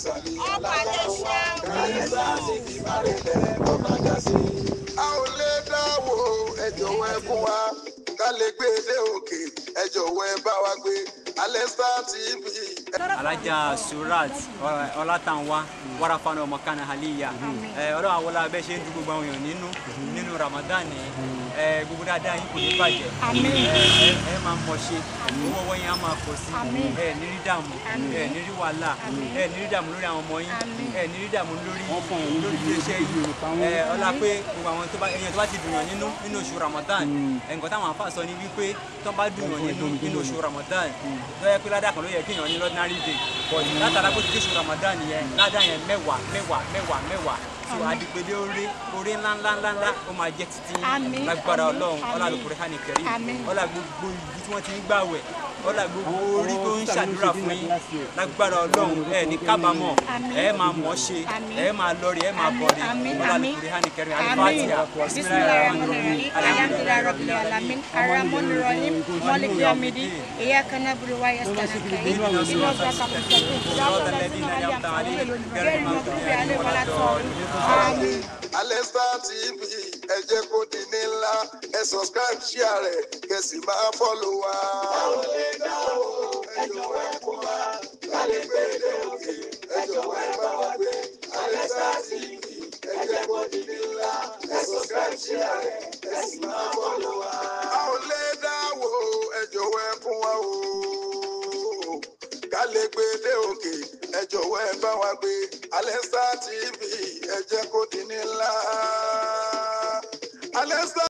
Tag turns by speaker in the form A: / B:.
A: sàlì aláwọ̀ kàyẹ́sà ní ìbárẹ̀lẹ̀ ọ̀bàjá sí. a ò lè dáwọ́ ẹ jọ̀wọ́ ẹ fún wa ká lè gbé dé òkè ẹ jọ̀wọ́ ẹ bá wa gbé Alesta TV.
B: Alaja Surat Olatanwa Warafano Makana Haliya ọ̀rọ̀ àwọn la bẹ́ ṣe ń dùn gbogbo àwọn èèyàn nínú Ramadan gbogbo dáadáa yín kò ní bàjẹ́ ẹ máa mọ̀ ṣe owó ọwọ́ yín á máa pọ̀ sí ẹ ní rí dààmú ẹ ní rí wàhálà ẹ ní rí dààmú lórí àwọn ọmọ yín ẹ ní rí dààmú lórí iléeṣẹ́ yìí ọlá pé gbogbo àwọn èèyàn tó bá ti dùn yàn nínú oṣù Ramadan nǹkan táwọn àǹfà sọ ni wípé tó bá dùn yàn nínú oṣù Ramadan tó yẹ pé ládàá kan ló yẹ kéèyàn ní ordinary day but látara bó ti dé oṣù Ramadan yẹn ládàá yẹn mẹ́wàá so adipele orí ńlá ó máa jẹ́ títí lágbára Ọlọ́run ọlá lókùnrin hàn kẹrí ọlá gbogbo ibi tí wọ́n ti ń gbàwẹ̀ ọlá gbogbo orí tó ń ṣàdúrà fún yín lágbára Ọlọ́run ẹ ní kábàámọ̀ ẹ máa mọ̀ ṣe ẹ máa lọrí ẹ máa bọ̀rí ọlá lókùnrin hàn kẹrí alifatiha
C: bismillahirrahmanirrahim alhamdulillahi rabbil alamin arrahmanir rahim maliki yawmiddin iyyaka na'budu wa iyyaka nasta'in ihdinas siratal ladzina an'amta alaihim ghayril maghdubi alaihim waladdallin.
A: Alesta TV ẹ jẹ́ kó di ní ńlá ẹ subscribe share rẹ̀ kẹsì máa follow wa. àwọn lè dá o ẹ jọ̀wọ́ ẹ kó wa lálẹ́ gbé dé òkè ẹ jọ̀wọ́ ẹ bá wa gbé Alesta TV ẹ jẹ́ kó di ní ńlá ẹ subscribe share rẹ̀ kẹsì máa follow wa. àwọn lè dá o ẹ jọ̀wọ́ ẹ kó wa o ká lè gbé dé òkè ẹ jọ̀wọ́ ẹ bá wa gbé Alesta TV ẹ jẹ́ kó di ní ńlá Alesta.